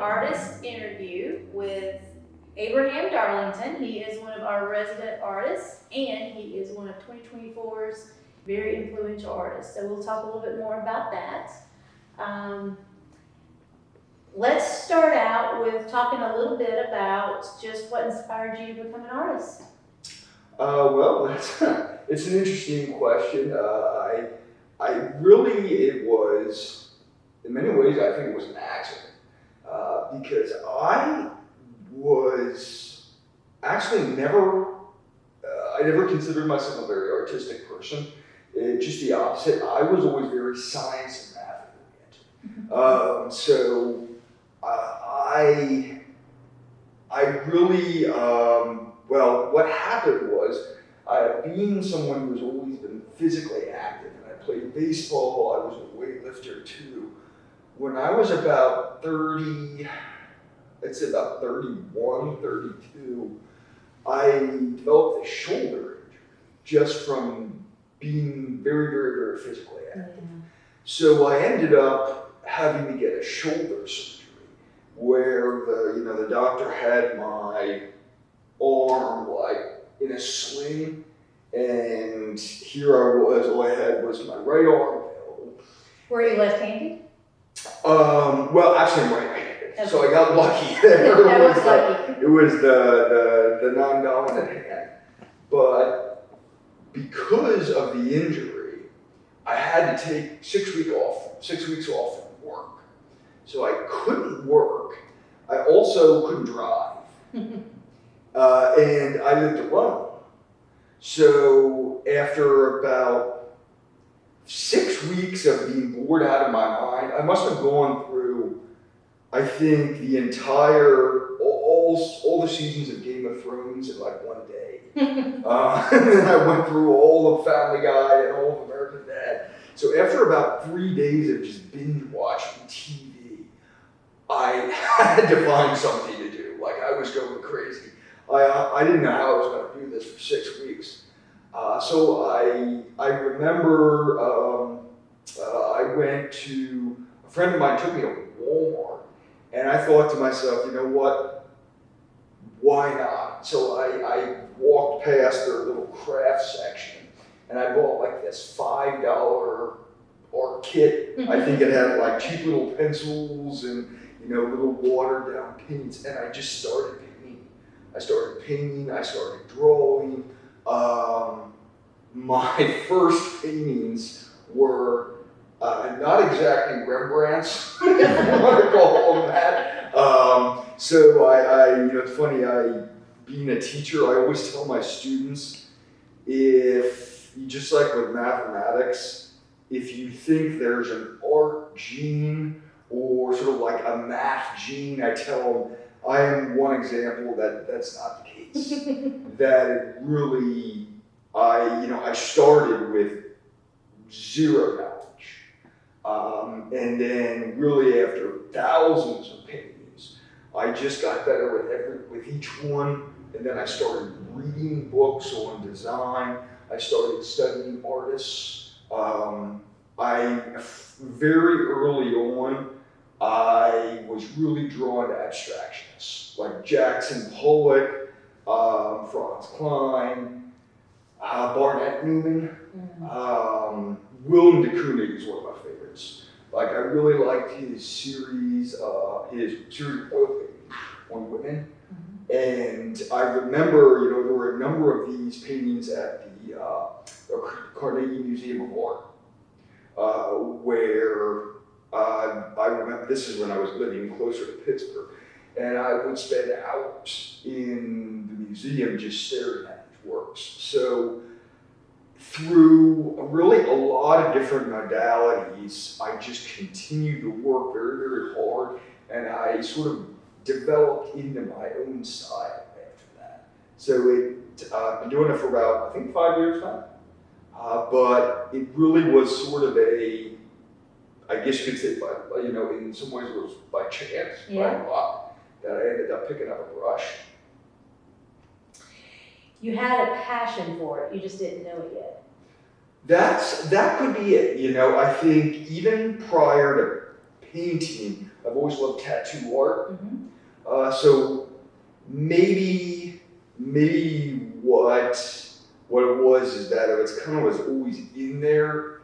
artist interview with Abraham Darlington. He is one of our resident artists, and he is one of 2024's very influential artists. So we'll talk a little bit more about that. Let's start out with talking a little bit about just what inspired you to become an artist. Well, it's an interesting question. It was, in many ways, I think it was an accident. Because I was actually I never considered myself a very artistic person. Just the opposite. I was always very science and math oriented. So I really, what happened was, being someone who's always been physically active, and I played baseball, I was a weightlifter too. When I was about 30, I'd say about 31, 32, I developed a shoulder injury just from being very, very, very physically active. So I ended up having to get a shoulder surgery where the doctor had my arm like in a sling, and here I was, all I had was my right arm available. Were you left-handed? Well, actually I'm right-handed, Okay. so I got lucky there. That was lucky. It was the non-dominant hand. But because of the injury, I had to take 6 weeks off from work. So I couldn't work. I also couldn't drive. And I lived alone. So after about 6 weeks of being bored out of my mind, I must have gone through, I think, the entire, all the seasons of Game of Thrones in like one day. And then I went through all of Family Guy and all of American Dad. So after about 3 days of just binge watching TV, I had to find something to do. Like, I was going crazy. I didn't know how I was going to do this for 6 weeks. So I remember I went to, a friend of mine took me to Walmart, and I thought to myself, you know what, why not? So I walked past their little craft section, and I bought like this $5 art kit. I think it had like cheap little pencils and little watered down paints, and I just started painting. I started drawing. My first paintings were not exactly Rembrandts, if you want to call them that. So it's funny, being a teacher, I always tell my students, if you, just like with mathematics, if you think there's an art gene or sort of like a math gene, I tell them, I am one example that's not the case. That it really, I started with zero knowledge. And then really after thousands of paintings, I just got better with each one. And then I started reading books on design. I started studying artists. Very early on, I was really drawn to abstractionists like Jackson Pollock, Franz Klein, Barnett Newman. Willem de Kooning is one of my favorites. Like, I really liked his series of oil paintings on women. And I remember, there were a number of these paintings at the Carnegie Museum of Art, where I remember, this is when I was living closer to Pittsburgh, and I would spend hours in the museum just staring at these works. So through really a lot of different modalities, I just continued to work very, very hard, and I sort of developed into my own style after that. So I've been doing it for about, I think, 5 years now. But it really was sort of I guess you could say, in some ways it was by chance, by luck, that I ended up picking up a brush. You had a passion for it, you just didn't know it yet. That could be it. I think even prior to painting. I've always loved tattoo art. Mm-hmm. So maybe what it was is that it's kind of was always in there.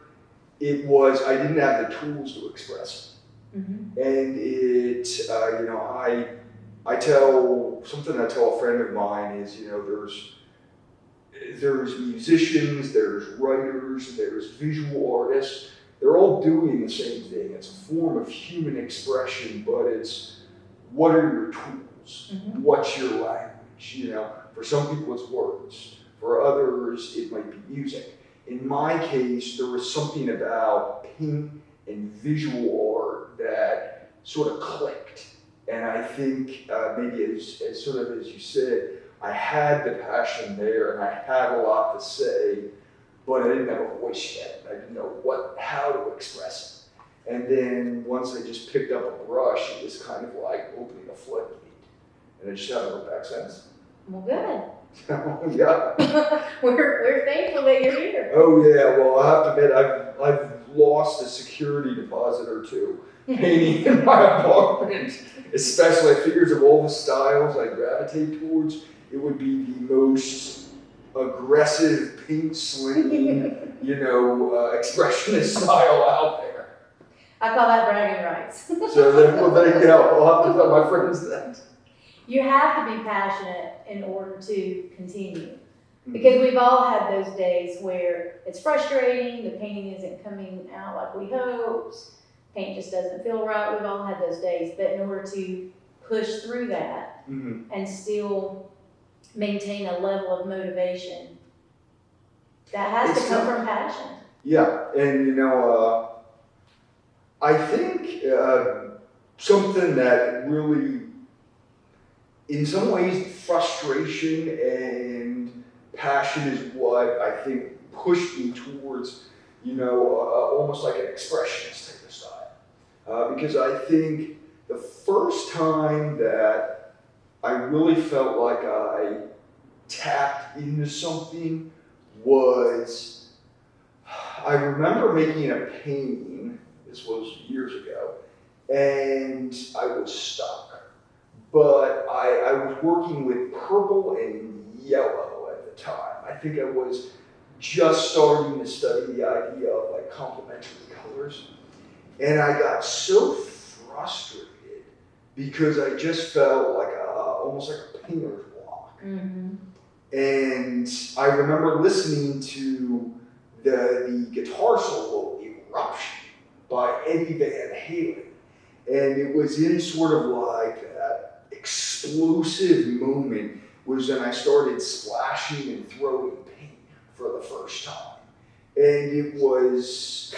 It was I didn't have the tools to express, Mm-hmm. and I tell something I tell a friend of mine is there's musicians, there's writers, there's visual artists. They're all doing the same thing. It's a form of human expression, but it's what are your tools? Mm-hmm. What's your language? For some people it's words. For others, it might be music. In my case, there was something about paint and visual art that sort of clicked. And I think maybe as sort of as you said, I had the passion there and I had a lot to say, but I didn't have a voice yet. I didn't know how to express it. And then once I just picked up a brush, it was kind of like opening a floodgate. And I just haven't looked back since. Well, good. Yeah. We're thankful that you're here. Oh yeah. Well, I have to admit, I've lost a security deposit or two painting in my apartment. Especially, I figures of all the styles I gravitate towards, it would be the most aggressive paint slinging, expressionist style out there. I call that bragging rights. So there you go. I'll have to tell my friends that. You have to be passionate in order to continue. Because we've all had those days where it's frustrating, the painting isn't coming out like we hoped, paint just doesn't feel right. We've all had those days. But in order to push through that and still maintain a level of motivation, that has to come from passion. Yeah, and I think something that really, in some ways, frustration and passion is what I think pushed me towards, almost like an expressionist type of style. Because I think the first time that I really felt like I tapped into something was, I remember making a painting, this was years ago, and I was stuck. But I was working with purple and yellow at the time. I think I was just starting to study the idea of like complementary colors. And I got so frustrated because I just felt like almost like a painter's block. Mm-hmm. And I remember listening to the guitar solo Eruption by Eddie Van Halen. And it was in sort of like that explosive moment was when I started splashing and throwing paint for the first time. And it was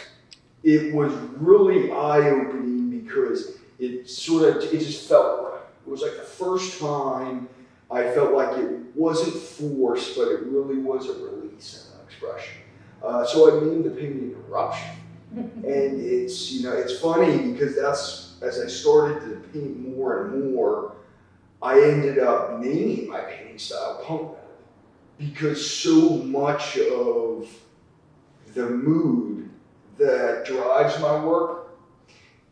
really eye-opening because it just felt right. It was like the first time I felt like it wasn't forced, but it really was a release and an expression. So I named the painting Eruption. And it's funny because as I started to paint more and more, I ended up naming my painting style punk metal because so much of the mood that drives my work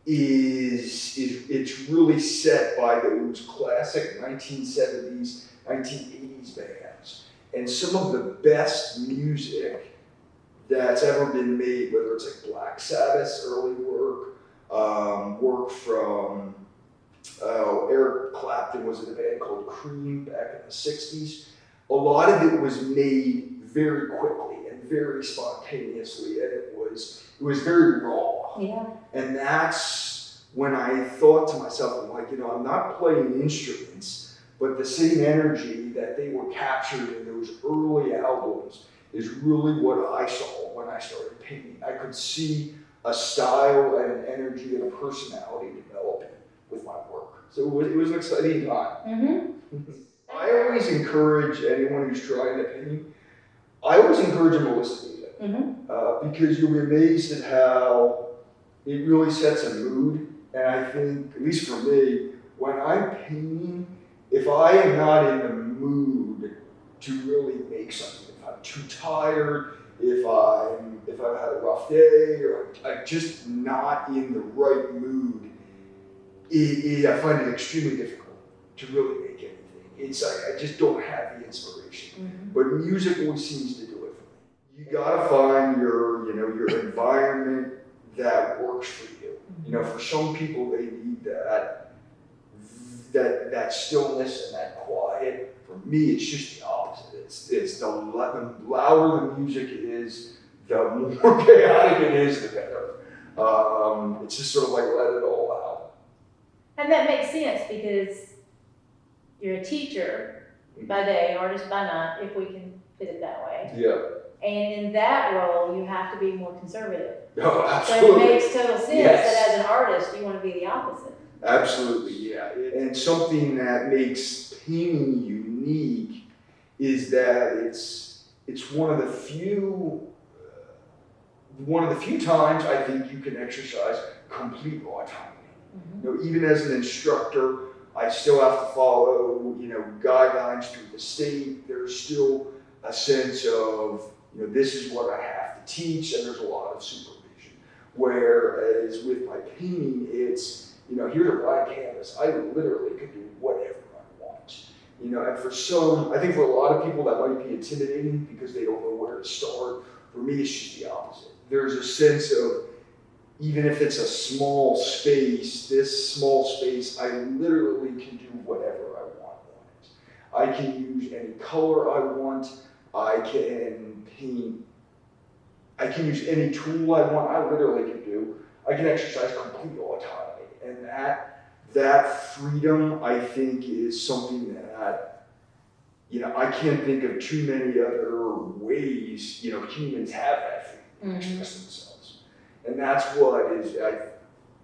is it's really set by those classic 1970s, 1980s bands. And some of the best music that's ever been made, whether it's like Black Sabbath's early work, work from Eric Clapton was in a band called Cream back in the 60s. A lot of it was made very quickly and very spontaneously, and it was very raw. Yeah. And that's when I thought to myself, I'm like, I'm not playing instruments, but the same energy that they were captured in those early albums is really what I saw when I started painting. I could see a style and an energy and a personality developing with my work. So it was an exciting time. Mm-hmm. I always encourage anyone who's trying to paint, I always encourage them to listen to music. Mm-hmm. Because you'll be amazed at how it really sets a mood. And I think, at least for me, when I'm painting, if I am not in the mood to really make something, if I'm too tired, if I've had a rough day, or I'm just not in the right mood I find it extremely difficult to really make anything. It's like I just don't have the inspiration. But music always seems to do it for me. You gotta find your environment that works for you. For some people they need that stillness and that quiet. For me, it's just the opposite. It's the louder the music is, the more chaotic it is, the better. It's just sort of like let it all out. And that makes sense because you're a teacher by day, artist by night, if we can put it that way. Yeah. And in that role, you have to be more conservative. Oh, absolutely. So it makes total sense Yes. that as an artist, you want to be the opposite. Absolutely, yeah. And something that makes painting unique is that it's one of the few times I think you can exercise complete autonomy. Even as an instructor, I still have to follow guidelines through the state. There's still a sense of this is what I have to teach, and there's a lot of supervision. Whereas with my painting, it's here's a blank canvas. I literally could do whatever I want. And I think for a lot of people that might be intimidating because they don't know where to start. For me, it's just the opposite. There's a sense of, even if it's a small space, this small space, I literally can do whatever I want on it. I can use any color I want. I can paint. I can use any tool I want. I literally can do. I can exercise complete autonomy. And that freedom, I think, is something that, I can't think of too many other ways, humans have that freedom to express themselves. And that's what is, I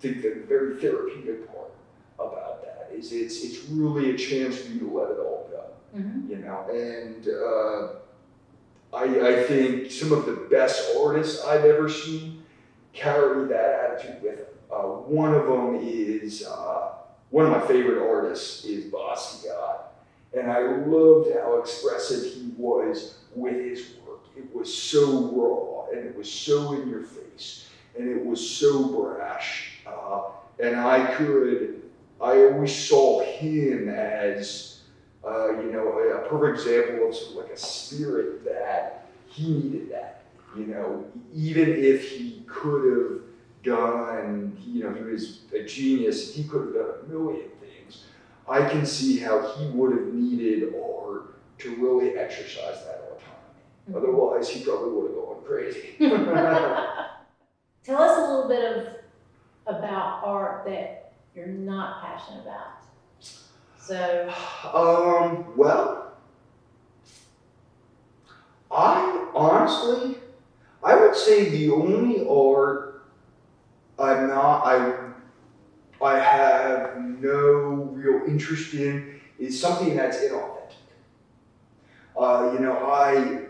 think, the very therapeutic part about that is it's really a chance for you to let it all go, And I think some of the best artists I've ever seen carry that attitude with them. One of them is, one of my favorite artists is Basquiat. And I loved how expressive he was with his work. It was so raw, and it was so in your face, and it was so brash. And I always saw him as, a perfect example of sort of like a spirit that he needed that. Even if he could have done, he was a genius, he could have done a million things. I can see how he would have needed art to really exercise that autonomy. Otherwise, he probably would have gone crazy. Tell us a little bit about art that you're not passionate about. So. Well, I would say the only art I have no real interest in is something that's inauthentic.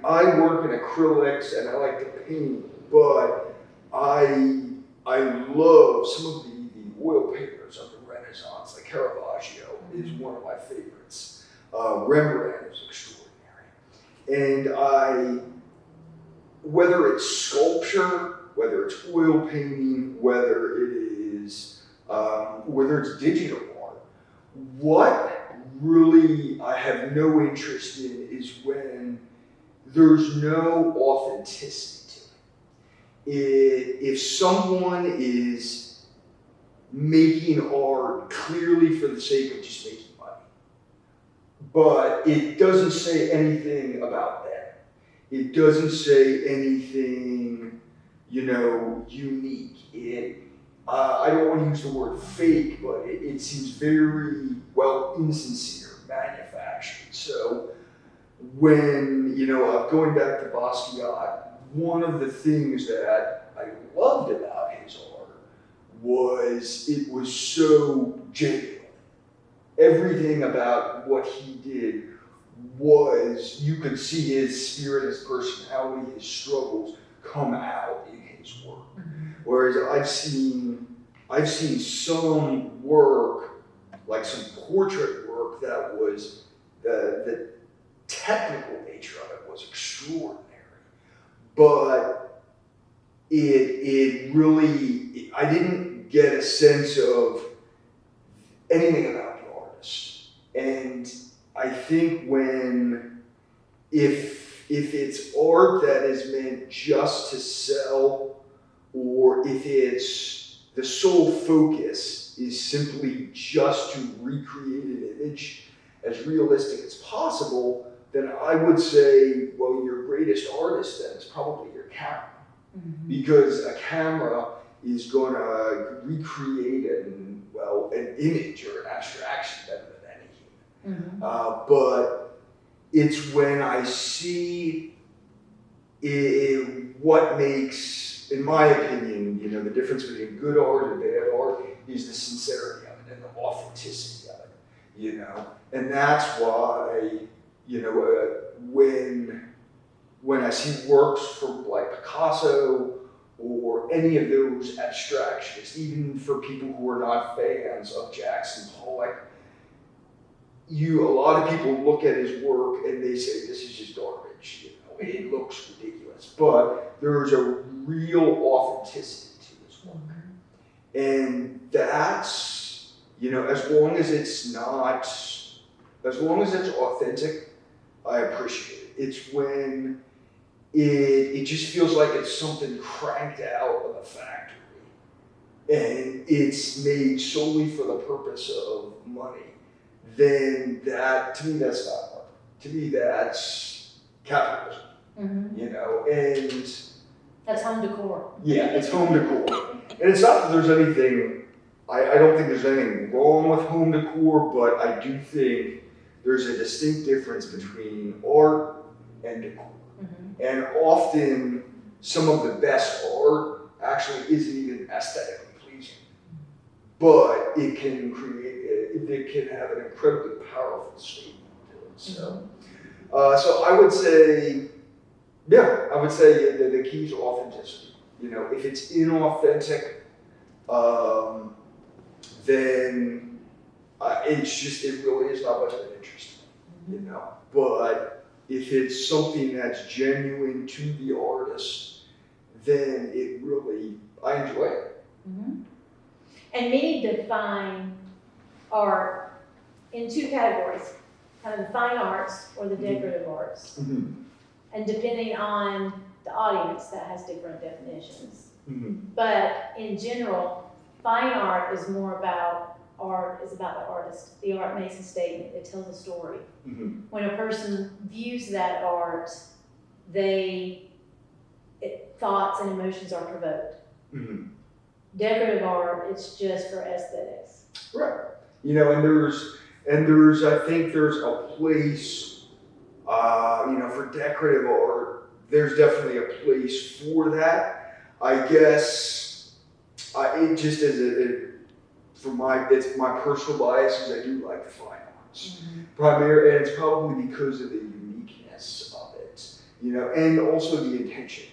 I work in acrylics and I like to paint, but I love some of the oil painters of the Renaissance, like Caravaggio is one of my favorites. Rembrandt is extraordinary. And whether it's sculpture, whether it's oil painting, whether it's digital art, what really I have no interest in is when there's no authenticity to it. If someone is making art clearly for the sake of just making money, but it doesn't say anything about them. It doesn't say anything, unique. I don't want to use the word fake, but it seems very, insincere, manufactured. So when, going back to Basquiat, one of the things that I loved about his art was it was so genuine. Everything about what he did was, you could see his spirit, his personality, his struggles come out in his work. Whereas I've seen some work, like some portrait work, that was the technical nature of it was extraordinary, but it really, I didn't get a sense of anything about the artist. And I think if it's art that is meant just to sell, or if it's the sole focus is simply just to recreate an image as realistic as possible, then I would say, well, your greatest artist then is probably your camera. Mm-hmm. Because a camera is going to recreate an image or an abstraction better than any human. Mm-hmm. But it's when I see what makes, in my opinion, the difference between good art and bad art is the sincerity of it and the authenticity of it, And that's why, when I see works from like Picasso or any of those abstractionists, even for people who are not fans of Jackson Pollock, a lot of people look at his work and they say, this is just garbage, it looks ridiculous. But there's a real authenticity to his work. And that's, as long as it's authentic, I appreciate it. It's when it just feels like it's something cranked out of a factory and it's made solely for the purpose of money, then to me that's not art. To me that's capitalism. Mm-hmm. And that's home decor. Yeah, it's home decor. And it's not that there's anything, I don't think there's anything wrong with home decor, but I do think there's a distinct difference between art and decor. Mm-hmm. And often some of the best art actually isn't even aesthetically pleasing, but it can have an incredibly powerful statement to it. So, so I would say, the key is authenticity. If it's inauthentic, then it really is not much of an interest to me, But if it's something that's genuine to the artist, then I enjoy it. Mm-hmm. And many define art in two categories, kind of the fine arts or the decorative arts. Mm-hmm. And depending on the audience, that has different definitions. Mm-hmm. But in general, fine art is more about art, is about the artist. The art makes a statement, it tells a story. Mm-hmm. When a person views that art, thoughts and emotions are provoked. Mm-hmm. Decorative art, it's just for aesthetics. Right. I think there's a place, for decorative art, there's definitely a place for that. I guess, it just it's my personal bias is I do like the fine arts. Mm-hmm. And it's probably because of the uniqueness of it, and also the intention.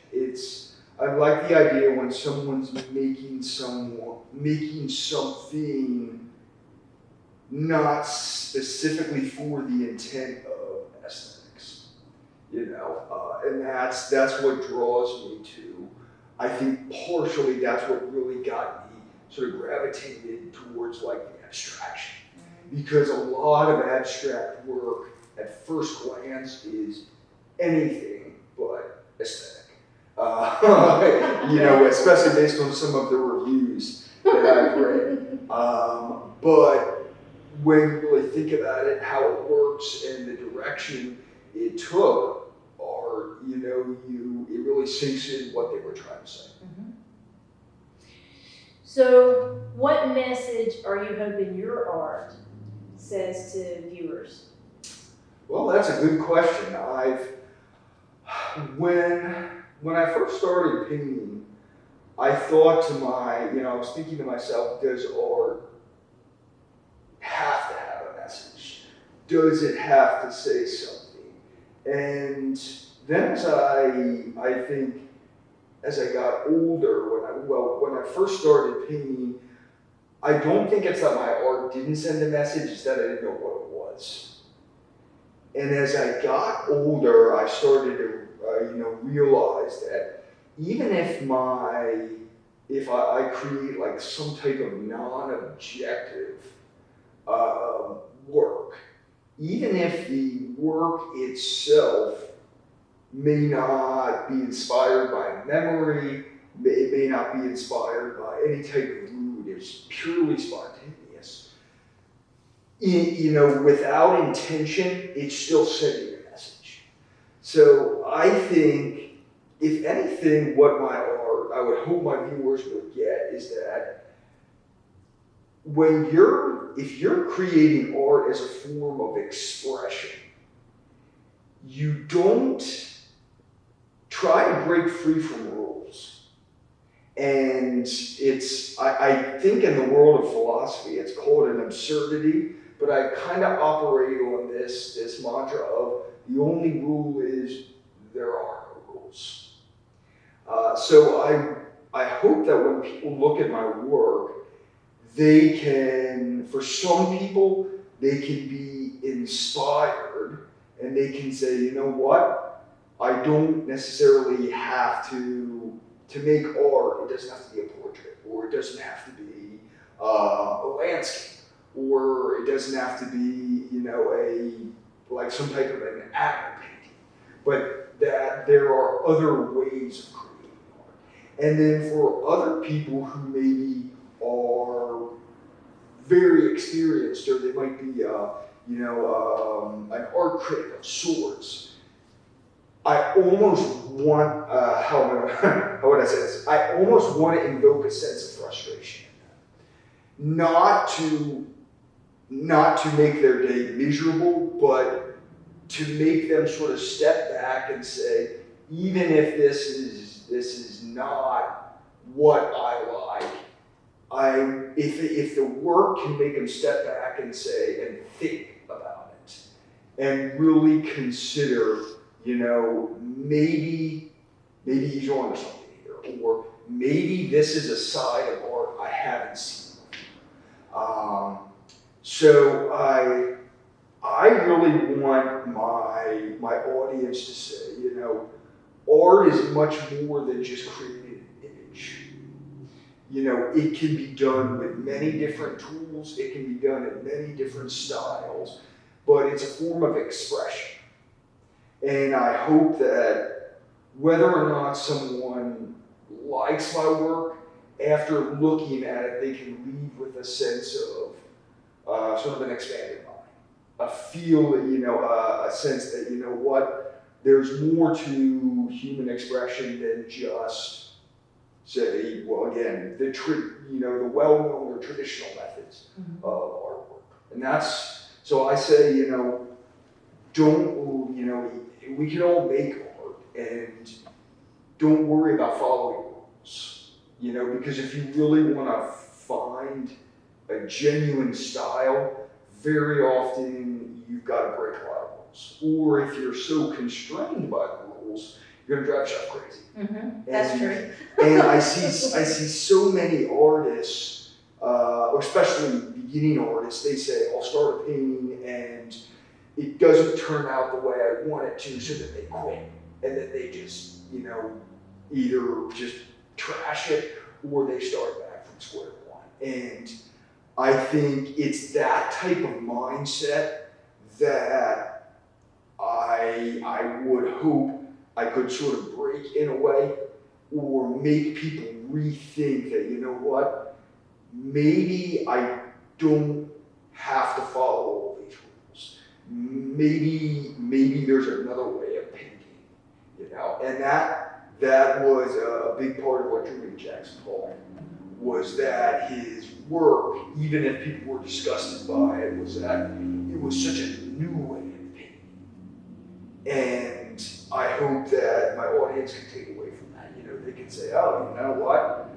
I like the idea when someone's making something not specifically for the intent of aesthetics, and that's what draws me to. I think partially that's what really got me sort of gravitated towards like the abstraction, because a lot of abstract work at first glance is anything but aesthetic. Especially based on some of the reviews that I've read. But when you really think about it, how it works and the direction it took, it really sinks in what they were trying to say. Mm-hmm. So, what message are you hoping your art says to viewers? Well, that's a good question. When I first started painting, I thought I was thinking to myself, does art have to have a message? Does it have to say something? And then as I got older, when I first started painting, I don't think it's that my art didn't send a message, it's that I didn't know what it was. And as I got older, I started to realize that even if I create like some type of non-objective work, even if the work itself may not be inspired by memory, it may not be inspired by any type of mood, it's purely spontaneous. Without intention, it's still sending a message. So I think, if anything, what my art, I would hope my viewers would get is that if you're creating art as a form of expression, you don't try to break free from rules. And I think in the world of philosophy, it's called an absurdity, but I kind of operate on this mantra of the only rule is there are no rules. So I hope that when people look at my work, they can, for some people, they can be inspired and they can say, you know what, I don't necessarily have to make art, it doesn't have to be a portrait, or it doesn't have to be a landscape, or it doesn't have to be, like some type of an animal painting, but that there are other ways of creating art. And then for other people who maybe are very experienced, or they might be, an art critic of sorts, I almost want, how would I say this? I almost want to invoke a sense of frustration in them. Not to make their day miserable, but to make them sort of step back and say, even if this is not what I like, if the work can make them step back and say, and think about it, and really consider, maybe he's on to something here, or maybe this is a side of art I haven't seen before. So I really want my audience to say, art is much more than just creating an image. It can be done with many different tools, it can be done in many different styles, but it's a form of expression. And I hope that whether or not someone likes my work, after looking at it, they can leave with a sense of sort of an expanded mind, a feel that, a sense that, what, there's more to human expression than just, say, well, again, the well-known or traditional methods of artwork. And so I say, we can all make art, and don't worry about following rules, because if you really want to find a genuine style, very often you've got to break a lot of rules. Or if you're so constrained by the rules, you're going to drive yourself crazy. That's true. And I see so many artists, or especially beginning artists, they say, I'll start a painting and it doesn't turn out the way I want it to, so that they quit. And then they just, either just trash it or they start back from square one. And I think it's that type of mindset that I would hope I could sort of break in a way, or make people rethink that, what, maybe I don't have to follow all these rules. Maybe there's another way of painting, and that was a big part of what drew me to Jackson Pollock, was that his work, even if people were disgusted by it, was that it was such a new way of painting. And I hope that my audience can take away from that. They can say, oh, you know what?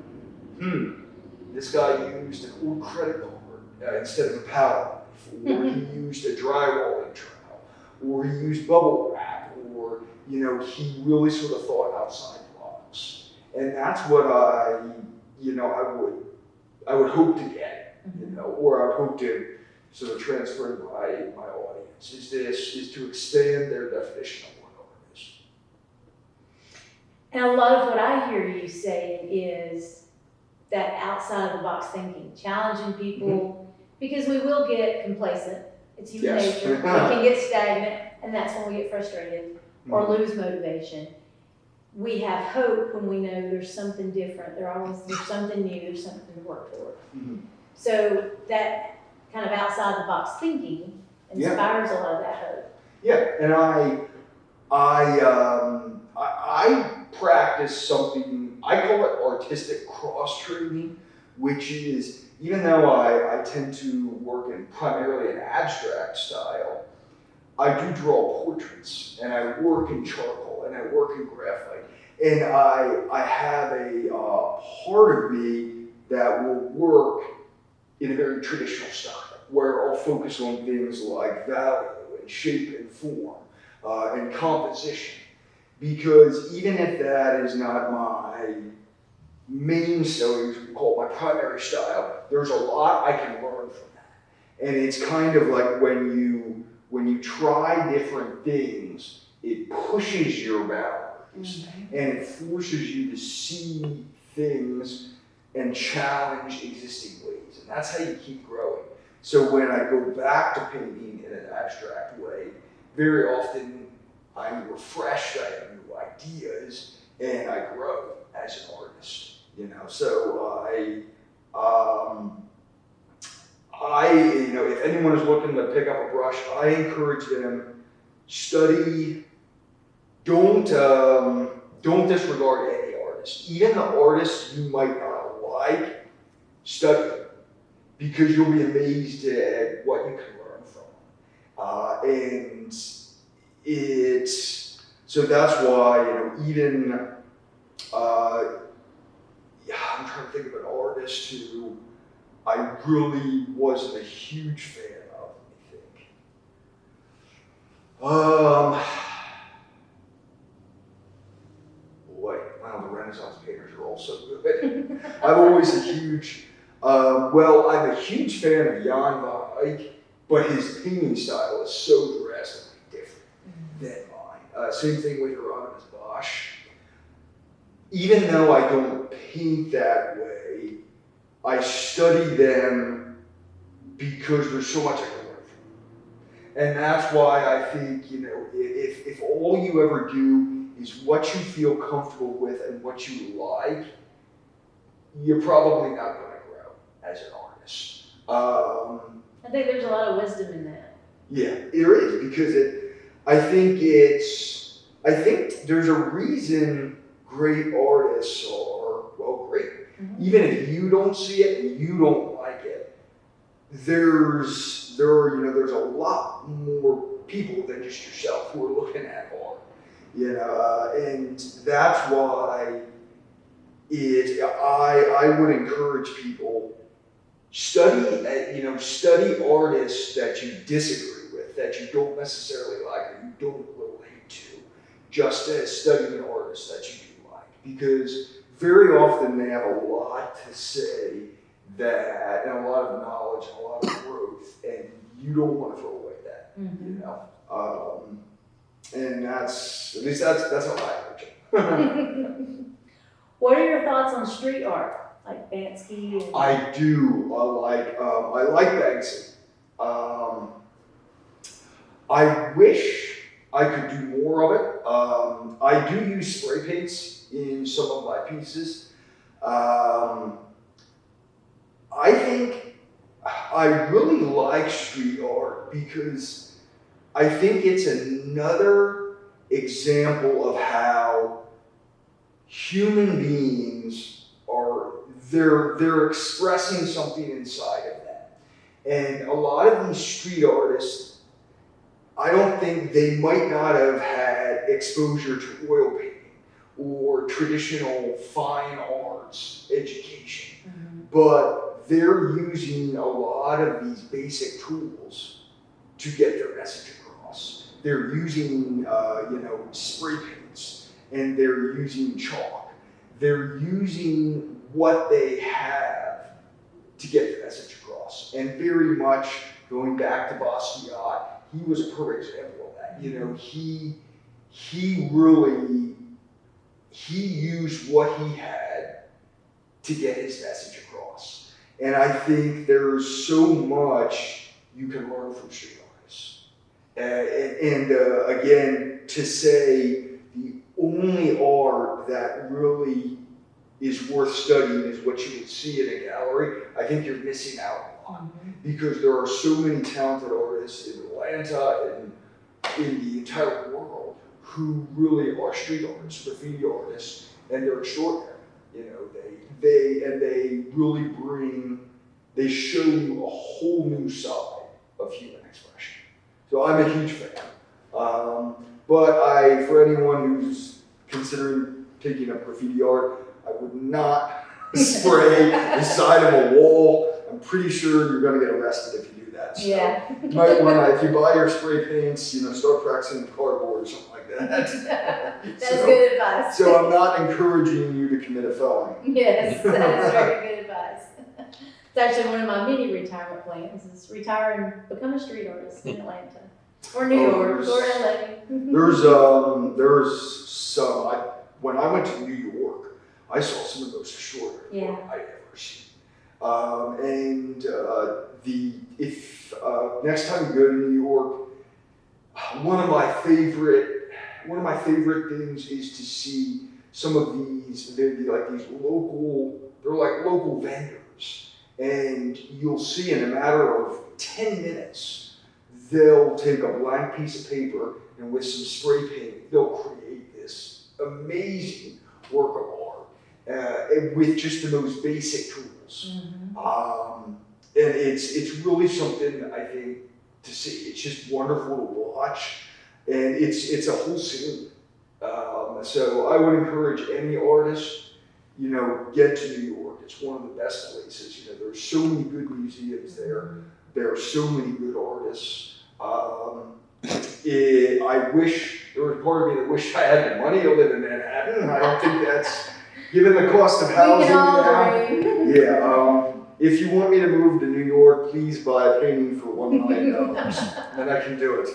This guy used an old credit card instead of a palette knife, or he used a drywalling trowel, or he used bubble wrap, or he really sort of thought outside the box. And that's what I would hope to get, or I would hope to sort of transfer to my audience, is to expand their definition of what art is. And a lot of what I hear you saying is that outside of the box thinking, challenging people Because we will get complacent. It's human Yes. nature. We can get stagnant, and that's when we get frustrated or lose motivation. We have hope when we know there's something different. There's something new. There's something to work for. Mhm. So that kind of outside the box thinking inspires a lot of that hope. Yeah, and I practice something, I call it artistic cross training, which is, even though I tend to work in primarily an abstract style, I do draw portraits, and I work in charcoal, and I work in graphite, and I have a part of me that will work in a very traditional style, where I'll focus on things like value and shape and form and composition. Because even if that is not my main style, we call it my primary style, there's a lot I can learn from that. And it's kind of like when you try different things, it pushes your boundaries and it forces you to see things and challenge existing ways. And that's how you keep growing. So when I go back to painting in an abstract way, very often I'm refreshed, I have new ideas, and I grow as an artist. So if anyone is looking to pick up a brush, I encourage them, study. Don't disregard any artist. Even the artists you might not like, study them, because you'll be amazed at what you can learn from them. And so that's why, even I'm trying to think of an artist who I really wasn't a huge fan of. Let me think. The Renaissance painters are all so good. I'm a huge fan of Jan van Eyck, but his painting style is so drastically different than mine. Same thing with Hieronymus Bosch. Even though I don't paint that way, I study them because there's so much I can learn from them. And that's why I think, if all you ever do is what you feel comfortable with and what you like, you're probably not going to grow as an artist. I think there's a lot of wisdom in that. Yeah, there is, because I think there's a reason great artists are, great. Even if you don't see it and you don't like it, there's a lot more people than just yourself who are looking at art. And that's why I would encourage people, study artists that you disagree with, that you don't necessarily like, or you don't relate to, just as studying artists that you do like. Because very often they have a lot to say and a lot of knowledge and a lot of growth, and you don't want to throw away that, and that's how I approach it. What are your thoughts on street art, like Banksy? I do. I like Banksy. I wish I could do more of it. I do use spray paints in some of my pieces. I think I really like street art because I think it's another example of how human beings they're expressing something inside of them. And a lot of these street artists, I don't think they might not have had exposure to oil painting or traditional fine arts education, but they're using a lot of these basic tools to get their message across. They're using, spray paints, and they're using chalk. They're using what they have to get the message across. And very much going back to Basquiat, he was a perfect example of that. He used what he had to get his message across. And I think there's so much you can learn from street artists. Again, to say the only art that really is worth studying is what you would see in a gallery, I think you're missing out on. Because there are so many talented artists in Atlanta and in the entire world who really are street artists, graffiti artists, and they're extraordinary. You know, they really they show you a whole new side of human expression. So I'm a huge fan. But for anyone who's considering taking up graffiti art, I would not spray the side of a wall. I'm pretty sure you're going to get arrested if you do that. So you might want to, if you buy your spray paints, start practicing with cardboard or something like that. That's good advice. So I'm not encouraging you to commit a felony. Yes, that's very good advice. It's actually one of my many retirement plans is retire and become a street artist in Atlanta. Or New York, or LA. There's some, when I went to New York, I saw some of the most extraordinary work I've ever seen. If next time you go to New York, one of my favorite things is to see some of these. They're like local vendors, and you'll see in a matter of 10 minutes, they'll take a blank piece of paper and with some spray paint, they'll create this amazing work of art with just the most basic tools. And it's really something, I think, to see. It's just wonderful to watch, and it's a whole scene. So I would encourage any artist, get to New York. It's one of the best places. There's so many good museums there. There are so many good artists. I wish, there was part of me that wished I had the money to live in Manhattan. I don't think that's, given the cost of housing now. Yeah, if you want me to move to New York, please buy a painting for $1 million, then I can do it.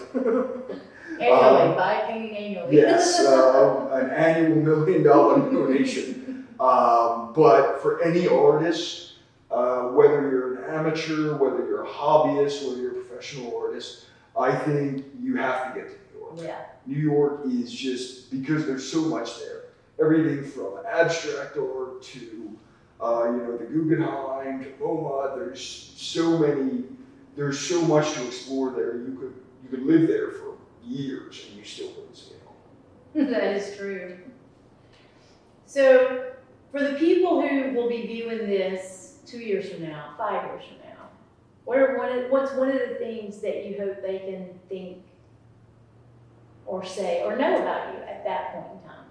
Annually, buy a painting annually. Yes, an annual $1 million donation. But for any artist, whether you're an amateur, whether you're a hobbyist, whether you're a professional artist, I think you have to get to New York. Yeah. New York is just, because there's so much there. Everything from abstract art to, the Guggenheim to MoMA. There's so much to explore there. You could live there for years and you still wouldn't see it all. That is true. So, for the people who will be viewing this 2 years from now, 5 years from now, what's one of the things that you hope they can think or say or know about you at that point in time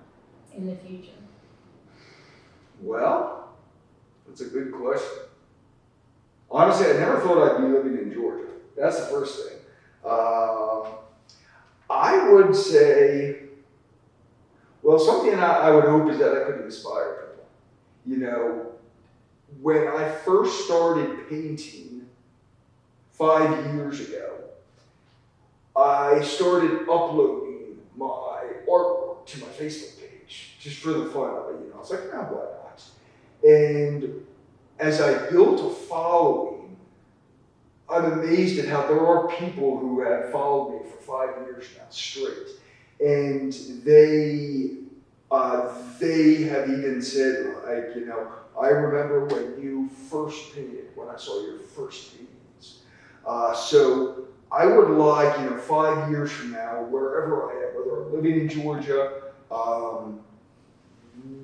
in the future? Well, that's a good question. Honestly, I never thought I'd be living in Georgia. That's the first thing. I would say, well, something I would hope is that I could inspire people. When I first started painting 5 years ago, I started uploading my artwork to my Facebook page, just for the fun of it. I was like, why not? And as I built a following, I'm amazed at how there are people who have followed me for 5 years now straight. And they have even said, I remember when you first painted, when I saw your first paintings. So I would like, 5 years from now, wherever I am, whether I'm living in Georgia, or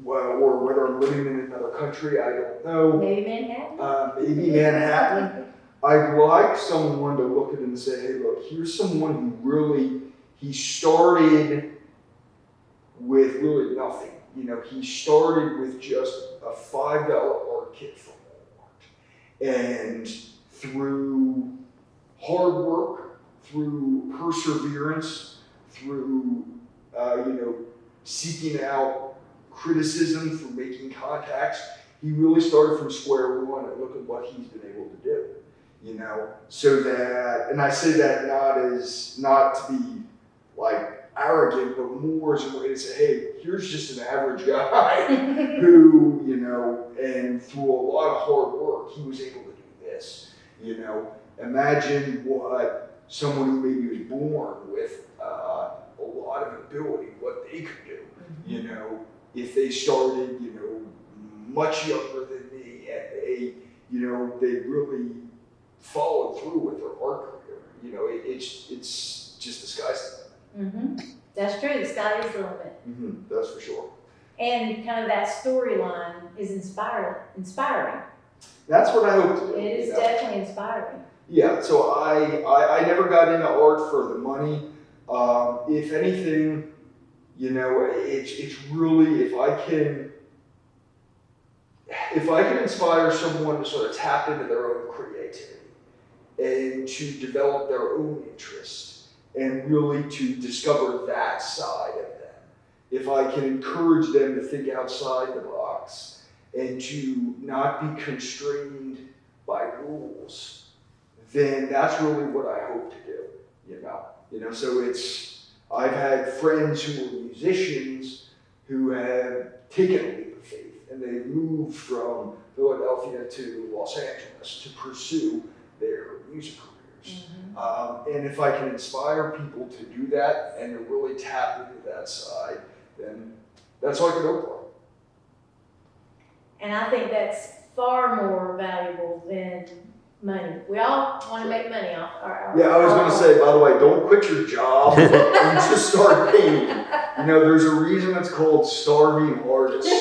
whether I'm living in another country, I don't know. Maybe Manhattan? Maybe Manhattan. I'd like someone to look at it and say, hey, look, here's someone who he started with really nothing. He started with just a $5 art kit from Walmart. And through hard work, through perseverance, through, seeking out criticism, through making contacts, he really started from square one and look at what he's been able to do. So that, and I say that not to be like arrogant, but more as a way to say, hey, here's just an average guy who, and through a lot of hard work, he was able to do this. Imagine what someone who maybe was born with a lot of ability, what they could do. If they started, much younger than me, and they really followed through with their art career. It's just the sky's the limit. That's true. The sky is the limit. That's for sure. And kind of that storyline is inspiring. That's what I hope to do. It is definitely inspiring. Yeah. So I never got into art for the money. If anything, it's really if I can inspire someone to sort of tap into their own creativity and to develop their own interest and really to discover that side of them. If I can encourage them to think outside the box and to not be constrained by rules, then that's really what I hope to do, So I've had friends who are musicians who have taken a leap of faith and they've moved from Philadelphia to Los Angeles to pursue their music careers. And if I can inspire people to do that and to really tap into that side, then that's all I can hope for. And I think that's far more valuable than money. We all want to make money off our Yeah, I was going to say, by the way, don't quit your job and just start painting. There's a reason it's called starving artists.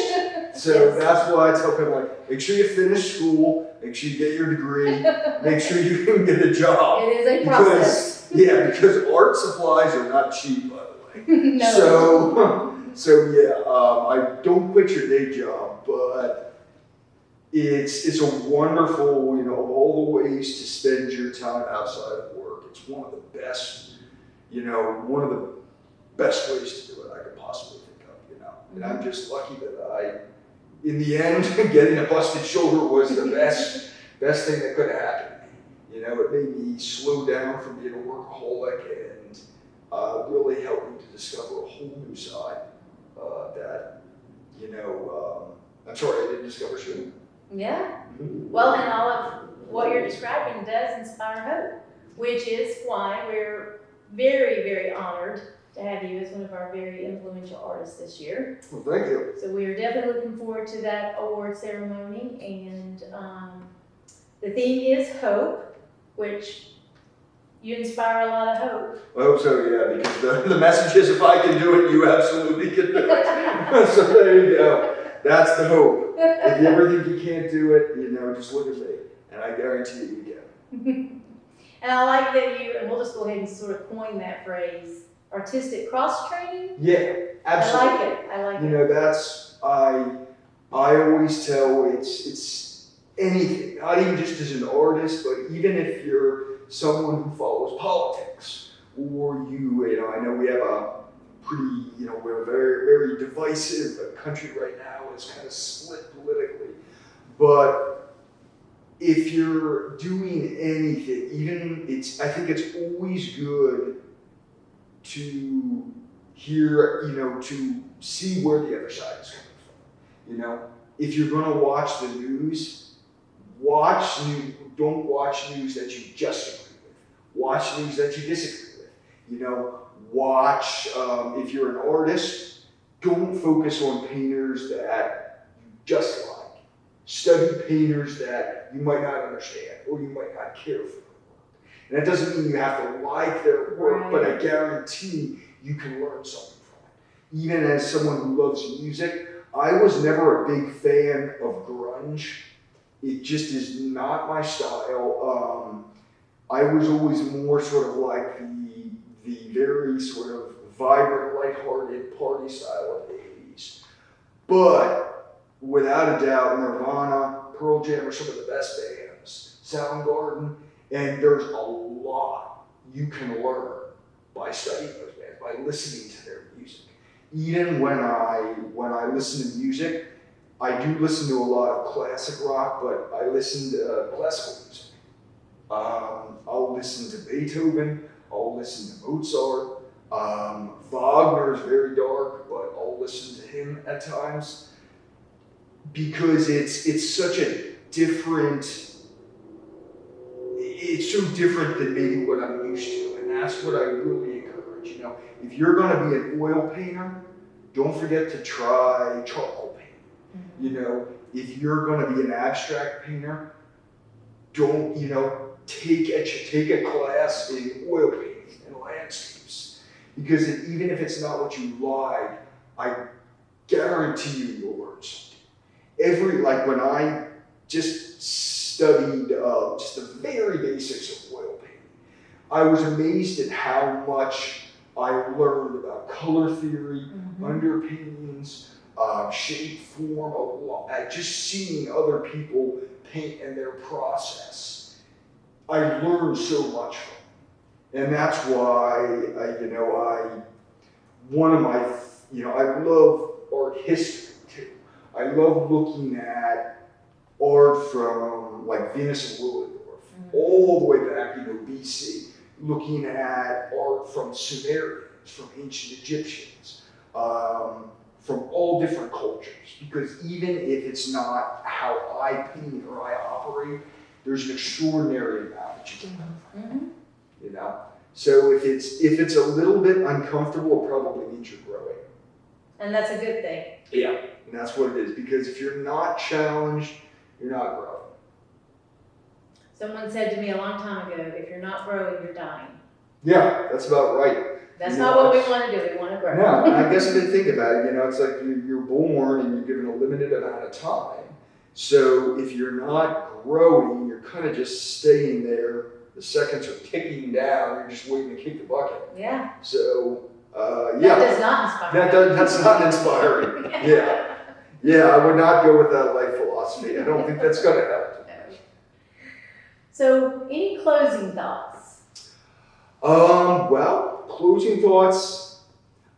So that's why I tell people, make sure you finish school, make sure you get your degree, make sure you can get a job. It is a process. Because art supplies are not cheap, by the way. No. I don't quit your day job, but it's a wonderful, of all the ways to spend your time outside of work, it's one of the best, ways to do it I could possibly think of, And I'm just lucky that in the end, getting a busted shoulder was the best thing that could have happened to me. It made me slow down from being a workaholic and really helped me to discover a whole new side that, I'm sorry I didn't discover soon. Yeah. Well, and all of what you're describing does inspire hope, which is why we're very, very honored to have you as one of our very influential artists this year. Well, thank you. So we are definitely looking forward to that award ceremony, and the theme is hope, which you inspire a lot of hope. I hope so, yeah, because the message is if I can do it, you absolutely can do it. So there you go. That's the hope. If you ever think you can't do it, just look at me, and I guarantee you can. And I like that and we'll just go ahead and sort of coin that phrase, artistic cross-training. Yeah, absolutely. I like it. That's, I always tell it's anything, not even just as an artist, but even if you're someone who follows politics, or I know we have a pretty, we're a very, very divisive country right now. It's kind of split politically. But if you're doing anything, I think it's always good to hear, to see where the other side is coming from. If you're going to watch the news, don't watch news that you just agree with. Watch news that you disagree with. Watch, if you're an artist, don't focus on painters that you just like. Study painters that you might not understand or you might not care for their work. And that doesn't mean you have to like their work, but I guarantee you can learn something from it. Even as someone who loves music, I was never a big fan of grunge. It just is not my style. I was always more sort of like the very sort of vibrant, lighthearted party style of the 80s. But without a doubt, Nirvana, Pearl Jam are some of the best bands. Soundgarden, and there's a lot you can learn by studying those bands, by listening to their music. Even when I listen to music, I do listen to a lot of classic rock, but I listen to classical music. I'll listen to Beethoven, I'll listen to Mozart. Wagner is very dark, but I'll listen to him at times. because it's such a different, it's so different than maybe what I'm used to, and that's what I really encourage. You know, if you're going to be an oil painter, don't forget to try charcoal painting. You know, if you're going to be an abstract painter, don't, you know, take a class in oil painting and landscapes, because even if it's not what you like, I guarantee you you'll learn something. Like when I just studied just the very basics of oil painting, I was amazed at how much I learned about color theory, underpaintings, shape, form, a lot. Just seeing other people paint and their process, I learned so much from it. And that's why I love art history too. I love looking at art from like Venus and Willendorf, all the way back, BC, looking at art from Sumerians, from ancient Egyptians, from all different cultures, because even if it's not how I paint or I operate, there's an extraordinary amount that you can learn from it, you know? So if it's a little bit uncomfortable, it probably means you're growing. And that's a good thing. Yeah, and that's what it is, because if you're not challenged, you're not growing. Someone said to me a long time ago, if you're not growing, you're dying. Yeah, that's about right. That's not what we want to do. We want to grow. No, and I guess if you think about it, it's like you're born and you're given a limited amount of time. So if you're not growing, you're kind of just staying there. The seconds are ticking down. You're just waiting to kick the bucket. Yeah. So, yeah. That does not inspire. That's not inspiring. Yeah. Yeah, I would not go with that life philosophy. I don't think that's going to help. So, any closing thoughts? Well, closing thoughts.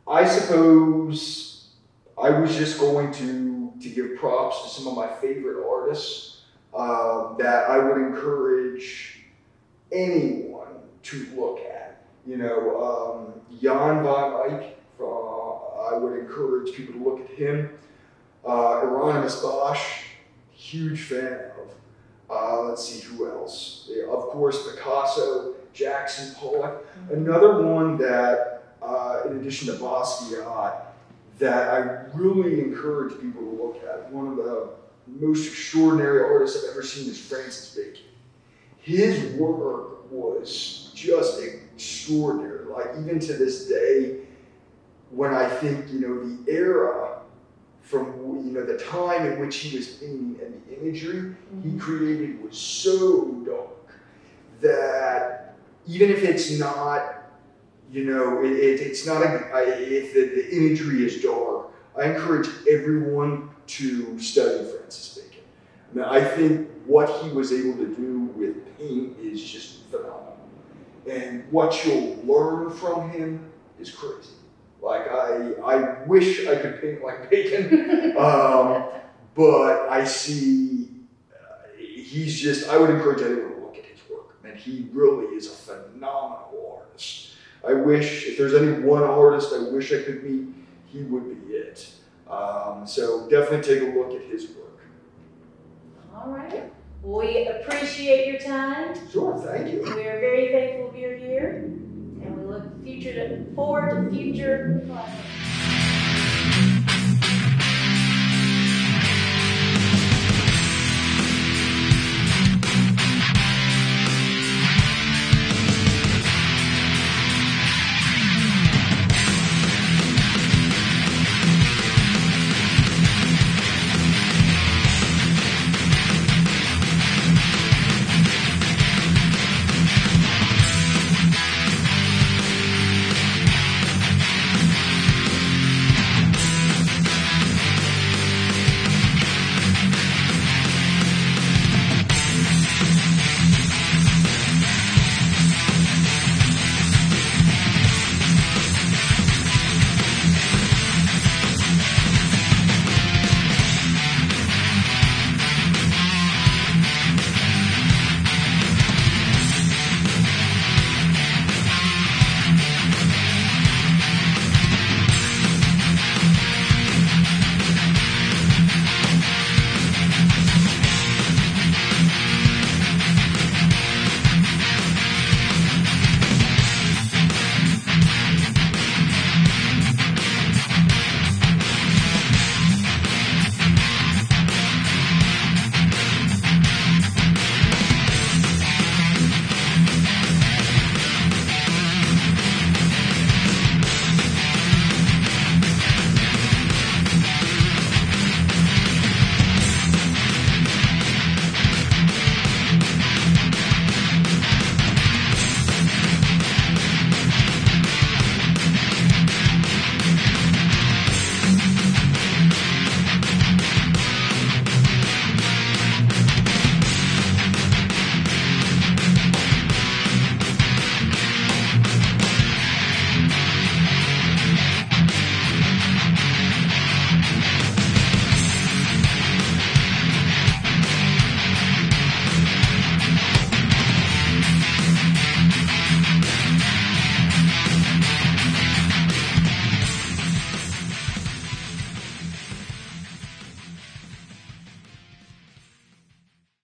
I suppose I was just going to give props to some of my favorite artists that I would encourage anyone to look at. Jan van Eyck, I would encourage people to look at him. Hieronymus Bosch, huge fan of. Let's see, who else? Yeah, of course, Picasso, Jackson Pollock. Another one that, in addition to Basquiat, that I really encourage people to look at. One of the most extraordinary artists I've ever seen is Francis Bacon. His work was just extraordinary. Like, even to this day, when I think, the era from, the time in which he was painting and the imagery he created was so dark that even if it's not, it's not, if the imagery is dark, I encourage everyone to study Francis Bacon. I think what he was able to do with paint is just phenomenal. And what you'll learn from him is crazy. Like, I wish I could paint like Bacon, but I see, I would encourage anyone to look at his work. And he really is a phenomenal artist. I wish, if there's any one artist I wish I could meet, he would be it. So definitely take a look at his work. All right. We appreciate your time. Sure, thank you. We are very thankful you're here, and we look forward to future classes.